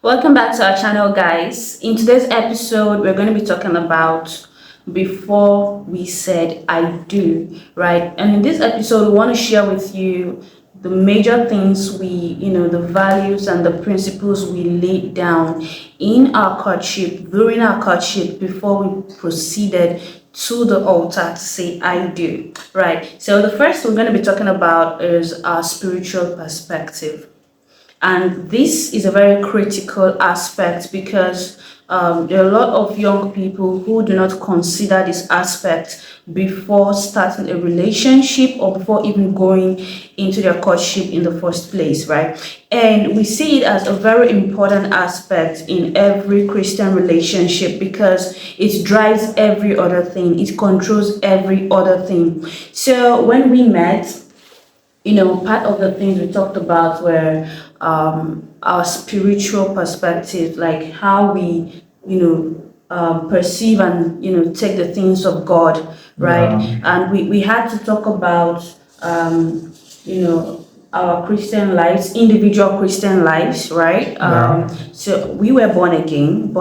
Welcome back to our channel, guys. In today's episode, we're going to be talking about before we said I do, right? And in this episode, we want to share with you the major things the values and the principles we laid down in our courtship, during our courtship, before we proceeded to the altar to say I do, right? So the first we're going to be talking about is our spiritual perspective. And this is a very critical aspect because there are a lot of young people who do not consider this aspect before starting a relationship or before even going into their courtship in the first place, right? And we see it as a very important aspect in every Christian relationship because it drives every other thing, it controls every other thing. So when we met, part of the things we talked about were our spiritual perspective, like how we, perceive and, take the things of God, right? Yeah. And we had to talk about, our Christian lives, individual Christian lives, right? Yeah. So we were born again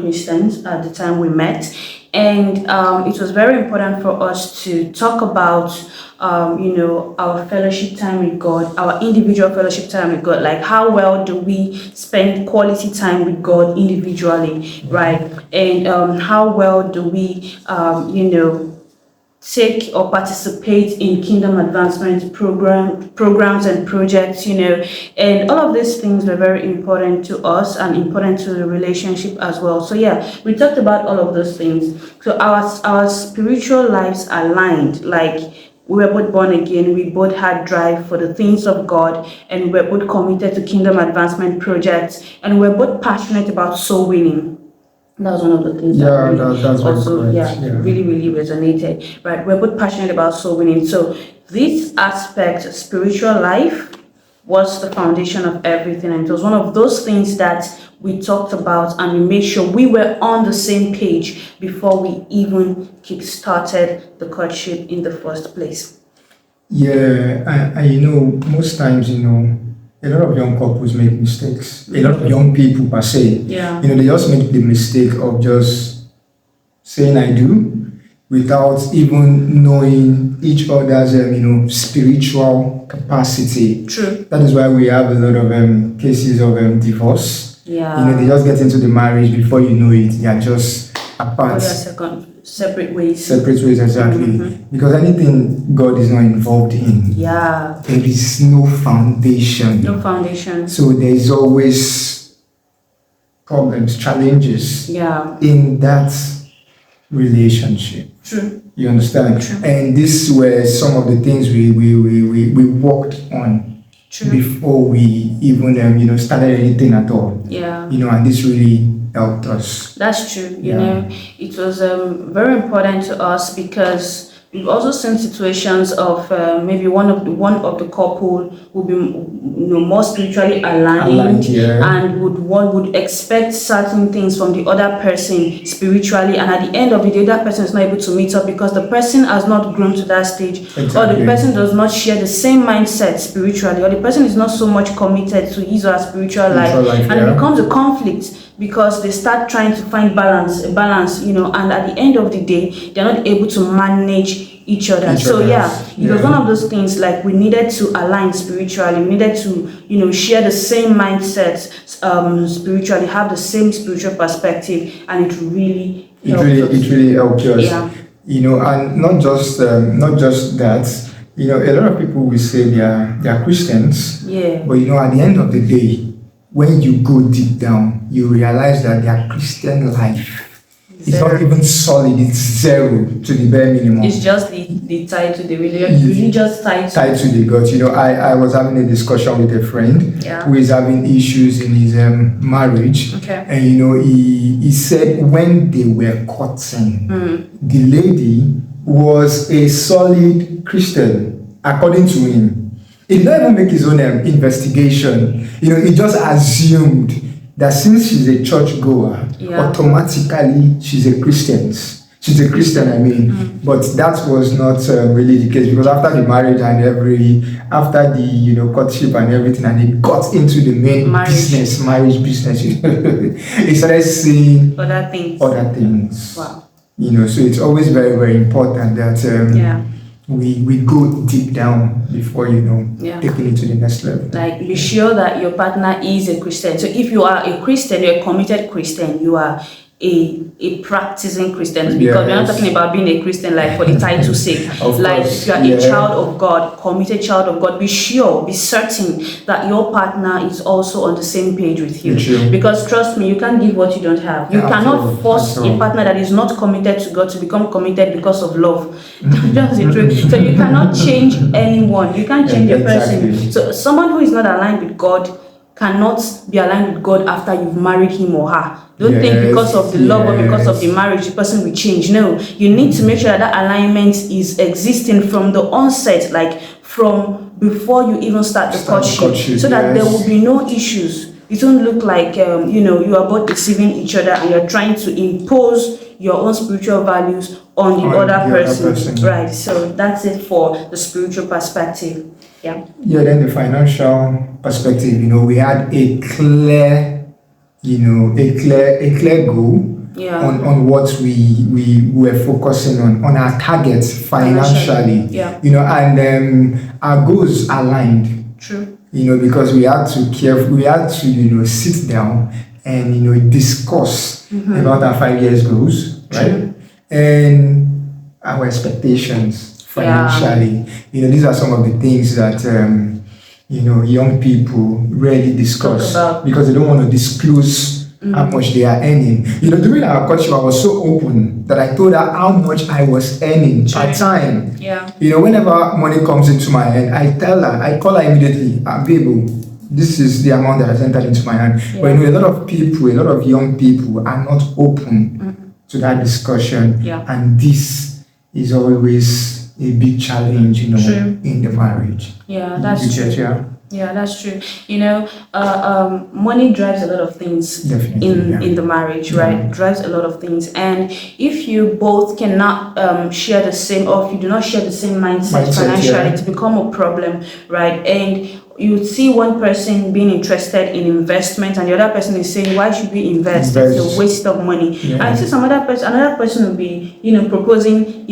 Christians at the time we met. And it was very important for us to talk about, our fellowship time with God, our individual fellowship time with God, like how well do we spend quality time with God individually, right? And how well do we, take or participate in kingdom advancement programs and projects, and all of these things were very important to us and important to the relationship as well. So yeah, we talked about all of those things. So our spiritual lives aligned, like we were both born again, we both had drive for the things of God, and we were both committed to kingdom advancement projects, and we were both passionate about soul winning. That was one of the things Yeah, that's very also, correct. yeah, really resonated. Right, we're both passionate about soul winning. So this aspect, spiritual life, was the foundation of everything, and it was one of those things that we talked about, and we made sure we were on the same page before we even kick-started the courtship in the first place. Yeah, most times, a lot of young couples make mistakes. A lot of young people, per se, Yeah. they just make the mistake of just saying I do without even knowing each other's, spiritual capacity. True. That is why we have a lot of cases of divorce. Yeah. They just get into the marriage before you know it. They are just apart. Separate ways. Separate ways, exactly. Because anything God is not involved in, Yeah. there is no foundation. No foundation. So there is always problems, challenges Yeah. in that relationship. True. You understand? True. And these were some of the things we worked on True. before we even started anything at all. Yeah. And this really helped us. That's true. Yeah. It was very important to us because we've also seen situations of maybe one of the couple would be more spiritually aligned, yeah. and would expect certain things from the other person spiritually, and at the end of the day, that person is not able to meet up because the person has not grown to that stage, Exactly. or the person does not share the same mindset spiritually, or the person is not so much committed to his or her spiritual life, and yeah. it becomes a conflict because they start trying to find balance, and at the end of the day, they're not able to manage each other. It was one of those things, like we needed to align spiritually, we needed to, share the same mindset spiritually, have the same spiritual perspective, and it really helped us. Yeah. And not just that. A lot of people will say they are Christians. Yeah. But at the end of the day, when you go deep down, you realize that their Christian life is not even solid. It's zero to the bare minimum. It's just the tie to the religious tie to the God. I was having a discussion with a friend Yeah. who is having issues in his marriage. Okay. And he said when they were courting, the lady was a solid Christian, according to him. He did not even make his own investigation. He just assumed that since she's a church goer, Yeah. automatically she's a Christian. she's a Christian, I mean. But that was not really the case, because after the marriage and after the courtship and everything, and it got into the main marriage business, it started seeing other things. Wow. So it's always very, very important that we go deep down before taking it to the next level. Like, be sure that your partner is a Christian. So if you are a Christian, you're a committed Christian, you are a practicing Christian, because we're not talking about being a Christian like for the title's sake. Like, if you are a child of God, committed child of God, be certain that your partner is also on the same page with you. Because trust me, you can't give what you don't have. You cannot force a partner that is not committed to God to become committed because of love. That's the truth. So you cannot change anyone. You can't change a person. So someone who is not aligned with God cannot be aligned with God after you've married him or her. Don't think because of the love or because of the marriage the person will change. No, you need to make sure that alignment is existing from the onset, like from before you even start the courtship, so that there will be no issues. It won't look like you are both deceiving each other and you're trying to impose your own spiritual values on the other person. Right. So that's it for the spiritual perspective. Yeah. Then the financial perspective, we had a clear goal on what we were focusing on our targets financially. And our goals aligned. True. Because we had to sit down and discuss about our 5 years goals, right? And our expectations financially. These are some of the things that young people rarely discuss because they don't want to disclose how much they are earning. During our courtship, I was so open that I told her how much I was earning per time. Whenever money comes into my hand, I call her immediately, babe, this is the amount that has entered into my hand. But a lot of young people are not open to that discussion, and this is always a big challenge, in the marriage. That's true. That's true. Money drives a lot of things in the marriage, right? Drives a lot of things, and if you both cannot share the same, or if you do not share the same mindset financially, it's become a problem, right? And you see one person being interested in investment and the other person is saying, why should we invest? It's a waste of money. And you see another person will be, proposing,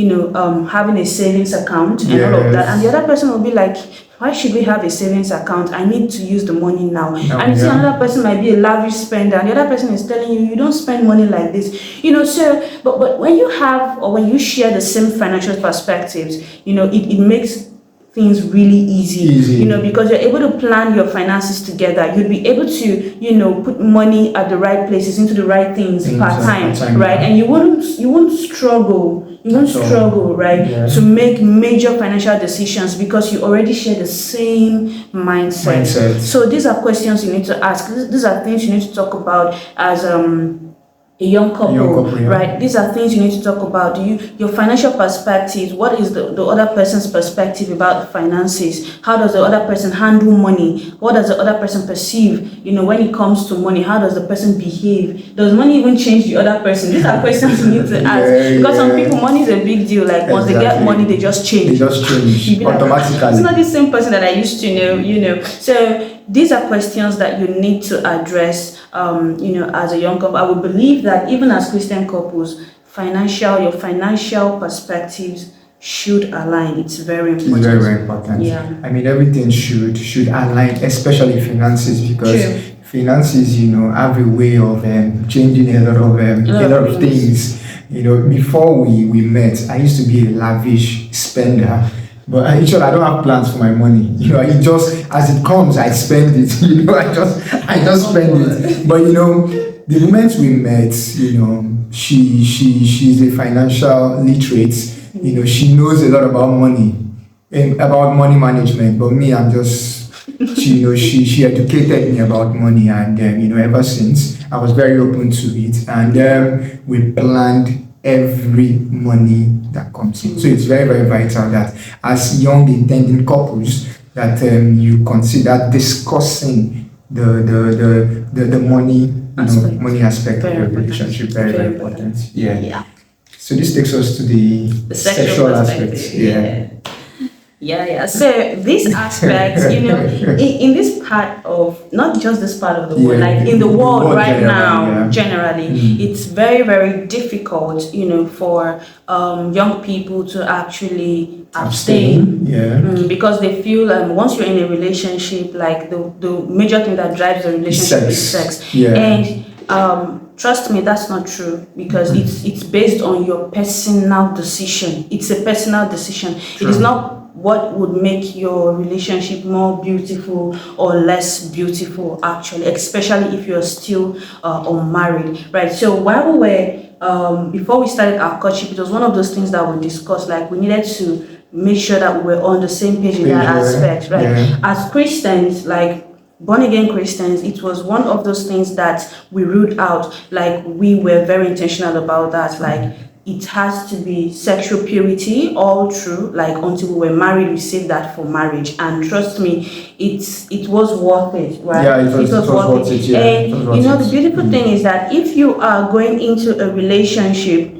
having a savings account and all of that. And the other person will be like, why should we have a savings account? I need to use the money now. And you see another person might be a lavish spender and the other person is telling you don't spend money like this. So, but when you have, or when you share the same financial perspectives, it makes things really easy, because you're able to plan your finances together. You'd be able to, put money at the right places, into the right things per time, right? And you won't struggle. Right? To make major financial decisions because you already share the same mindset. So these are questions you need to ask. These are things you need to talk about as a young couple, right? These are things you need to talk about. Your financial perspective, what is the other person's perspective about finances? How does the other person handle money? What does the other person perceive, when it comes to money? How does the person behave? Does money even change the other person? These are questions you need to ask. Because some people, money is a big deal. Like once they get money, they just change. Automatically. It's not the same person that I used to know, So these are questions that you need to address, as a young couple. I would believe that even as Christian couples, your financial perspectives should align. It's very important. It's very, very important. I mean, everything should align, especially finances, because finances, have a way of changing a lot of things. Before we met, I used to be a lavish spender. But I don't have plans for my money. It just, as it comes, I spend it. I just spend it. But the moment we met, she's a financial literate. She knows a lot about money and about money management. But me, I'm just, she educated me about money, and ever since I was very open to it, and we planned every money that comes in. So it's very, very vital that as young intending couples that you consider discussing the money money aspect of your relationship. Very, very important. So this takes us to the sexual aspect. perspective. Yeah. So these aspects, in this part of, not just this part of the world, like in the world right now, generally, it's very, very difficult, for young people to actually abstain. Because they feel once you're in a relationship, like the major thing that drives the relationship is sex. And trust me, that's not true, because it's based on your personal decision. It's a personal decision. True. It is not what would make your relationship more beautiful or less beautiful, actually, especially if you're still unmarried, right? So while we were before we started our courtship, it was one of those things that we discussed, like we needed to make sure that we were on the same page in that aspect, right? As Christians, like born again Christians, it was one of those things that we ruled out. Like we were very intentional about that. Like it has to be sexual purity, all true. Like until we were married, we saved that for marriage. And trust me, it was worth it, right? Yeah, it was worth it. Yeah. And the beautiful thing is that if you are going into a relationship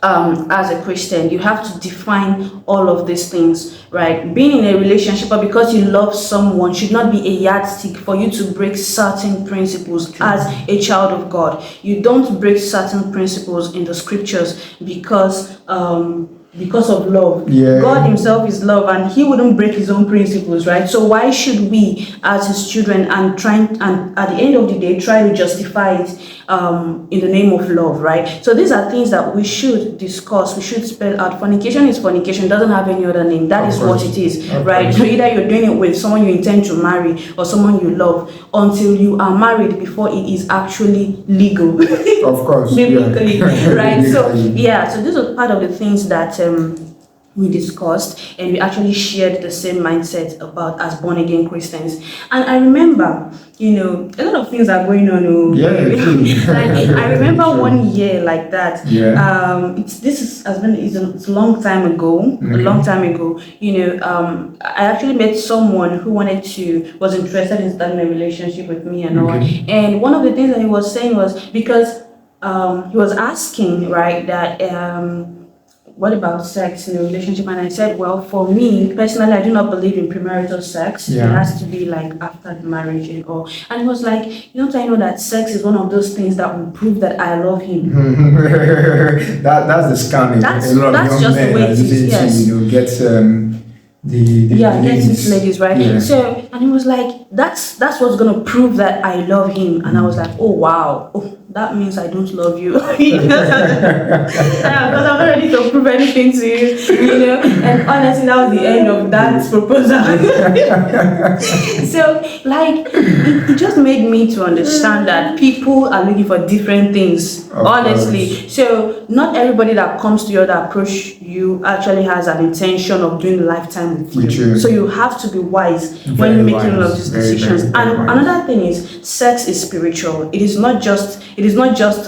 as a Christian, you have to define all of these things, right? Being in a relationship, or because you love someone, should not be a yardstick for you to break certain principles. As a child of God, you don't break certain principles in the scriptures because of love. God himself is love, and he wouldn't break his own principles, right? So why should we, as his children, and at the end of the day try to justify it in the name of love, right? So these are things that we should discuss, we should spell out. Fornication is fornication, doesn't have any other name. That is what it is, right? So either you're doing it with someone you intend to marry or someone you love, until you are married before it is actually legal. Of course. Biblically, right? So so this was part of the things that we discussed, and we actually shared the same mindset about as born again Christians. And I remember, a lot of things are going on. I remember one year like that. It's a long time ago. A long time ago. I actually met someone who was interested in starting a relationship with me and all. And one of the things that he was saying was, because he was asking, right, that what about sex in a relationship? And I said, well, for me personally, I do not believe in premarital sex. It has to be like after the marriage and all. And he was like, I know that sex is one of those things that will prove that I love him. That's the scamming. That's just the way it is. Yes. Gets gets these ladies, right? So, and he was like, that's what's gonna prove that I love him. And I was like, oh wow, that means I don't love you. Because I'm not ready to prove anything to you, And honestly, that was the end of that proposal. So, like, it just made me to understand that people are looking for different things, honestly. So, not everybody that comes to you that approach you actually has an intention of doing lifetime with you. So you have to be wise when you're making all of these decisions. And another thing is, sex is spiritual. It is not just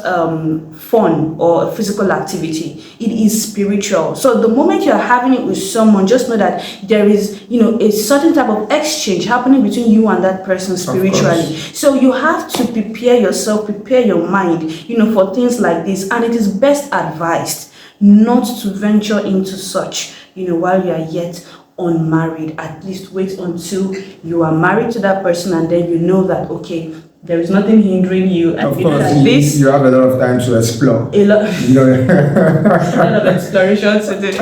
fun or physical activity. It is spiritual. So the moment you're having it with someone, just know that there is, a certain type of exchange happening between you and that person spiritually. So you have to prepare yourself, prepare your mind, for things like this. And it is best advised not to venture into such, while you are yet unmarried. At least wait until you are married to that person, and then you know that, okay, there is nothing hindering you. Of course, you have a lot of time to explore. A lot of exploration to do.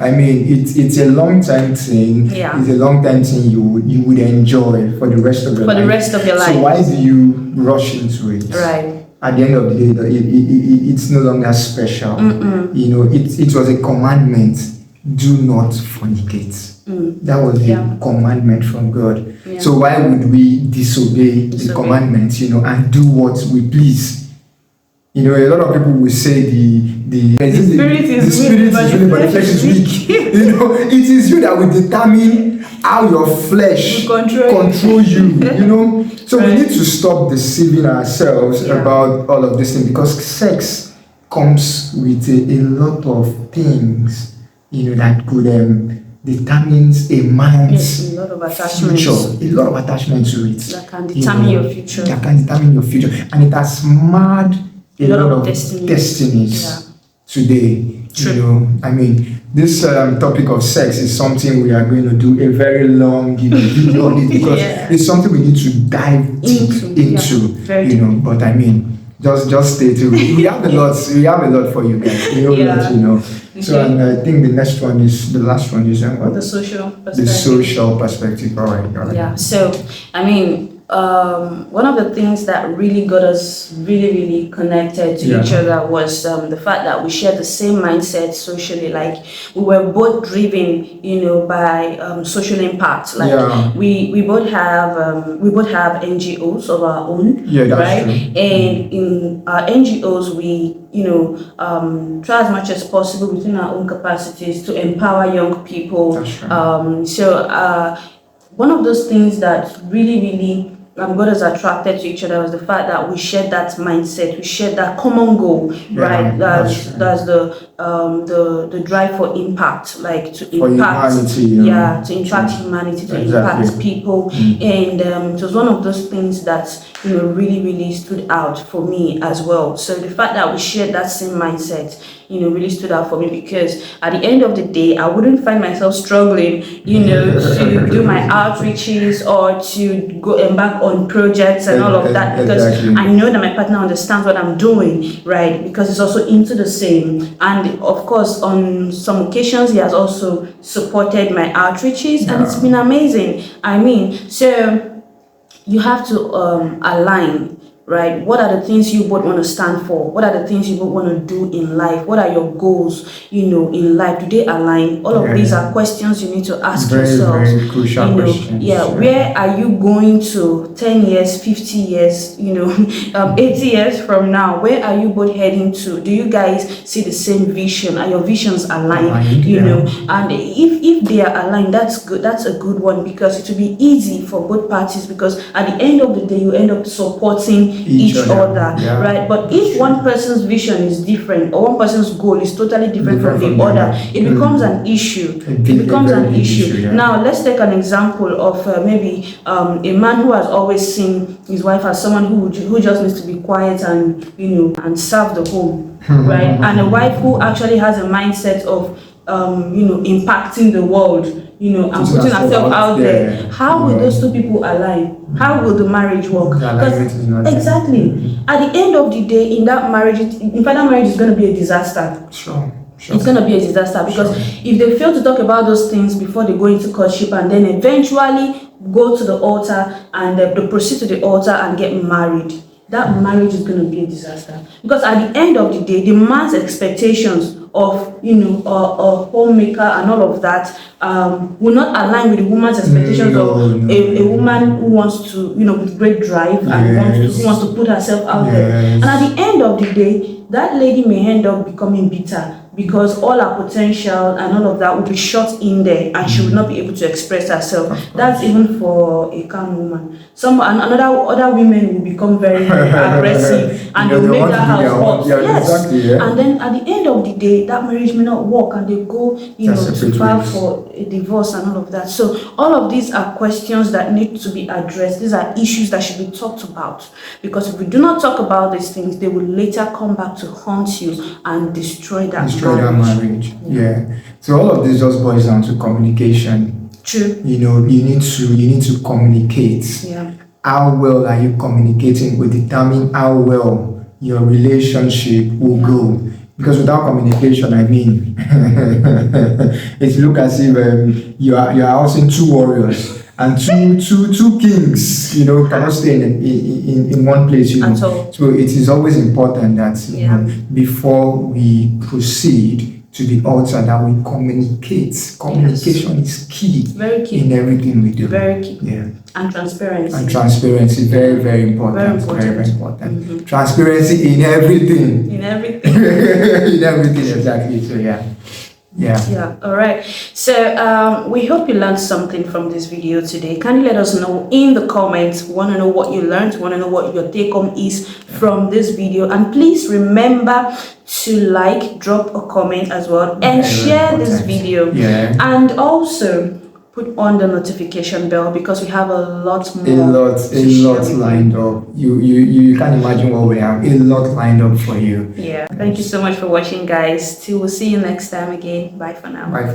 I mean, it's a long time thing. It's a long time thing you would enjoy for the rest of your life. For the rest of your life. So why do you rush into it? Right. At the end of the day, it's no longer special. It was a commandment. Do not fornicate. That was the commandment from God. So why would we disobey the commandments, and do what we please? A lot of people will say the spirit is willing, but the flesh is weak. It is you that will determine how your flesh control you. So we need to stop deceiving ourselves about all of this thing, because sex comes with a lot of things, that could determines a man's a lot of future, a lot of attachments to it. That can determine your future. That can determine your future. And it has marred a lot of destinies. today. True. You know, I mean, this topic of sex is something we are going to do a very long, video on it, because Yeah. it's something we need to dive deep into. Very You know, but I mean, just stay tuned. We have a lot. We have a lot for you guys. We will let you know. So, and I think the last one is what? The social perspective. The social perspective. All right. Yeah. So, I mean, one of the things that really got us really connected to each other was the fact that we shared the same mindset socially. Like, we were both driven, by social impact. Like, we both have NGOs of our own, right? True. And in our NGOs, we try as much as possible within our own capacities to empower young people. That's right. One of those things that really got us attracted to each other was the fact that we shared that mindset, we shared that common goal, right? That's the drive for impact, like to impact humanity, to impact humanity, to impact people. And it was one of those things that really stood out for me as well. So the fact that we shared that same mindset really stood out for me, because at the end of the day, I wouldn't find myself struggling, to do my outreaches or to go embark on projects and all of that, because I know that my partner understands what I'm doing, right? Because it's also into the same. And of course, on some occasions, he has also supported my outreaches, and it's been amazing. I mean, so you have to align. Right? What are the things you both want to stand for? What are the things you both want to do in life? What are your goals, in life? Do they align? All of these are questions you need to ask yourselves. Very crucial questions. Where are you going to 10 years, 50 years, 80 years from now? Where are you both heading to? Do you guys see the same vision? Are your visions aligned? And if they are aligned, that's good. That's a good one, because it will be easy for both parties, because at the end of the day, you end up supporting each other, right? But if one person's vision is different, or one person's goal is totally different from the other, it becomes an issue. It becomes an issue. Now, let's take an example of maybe a man who has always seen his wife as someone who just needs to be quiet and and serve the home, right? And a wife who actually has a mindset of impacting the world, and putting herself out there. How will those two people align? How will the marriage work? Exactly. At the end of the day, in that marriage, that marriage is going to be a disaster. Sure. It's going to be a disaster, because if they fail to talk about those things before they go into courtship, and then eventually go to the altar and they proceed to the altar and get married, that marriage is going to be a disaster. Because at the end of the day, the man's expectations of a homemaker and all of that will not align with the woman's expectations of a woman who wants to with great drive and who wants to put herself out there. And at the end of the day, that lady may end up becoming bitter, because all her potential and all of that will be shut in there, and she will not be able to express herself. That's even for a calm woman. Other women will become very aggressive, and they will make that house hot. And then at the end of the day, that marriage may not work, and they go to file for a divorce and all of that. So all of these are questions that need to be addressed. These are issues that should be talked about, because if we do not talk about these things, they will later come back to haunt you and destroy that marriage. So all of this just boils down to communication. True. You need to communicate. How well are you communicating will determine how well your relationship will go. Because without communication, I mean, it looks as if you are housing two warriors and two kings, cannot stay in one place, So it is always important that before we proceed to the altar, that we communicate. Communication is key. Very key in everything we do. Very key. And transparency. Very, very important. Very important. Mm-hmm. Transparency in everything. In everything. In everything, exactly. So all right. So we hope you learned something from this video today. Can you let us know in the comments? We want to know what you learned. We want to know what your take home is from this video. And please remember to drop a comment as well, and share this video. And also put on the notification bell because we have a lot more. A lot lined up. You can't imagine what we have. A lot lined up for you. Yeah. Thank you so much for watching, guys. Till we'll see you next time again. Bye for now. Bye for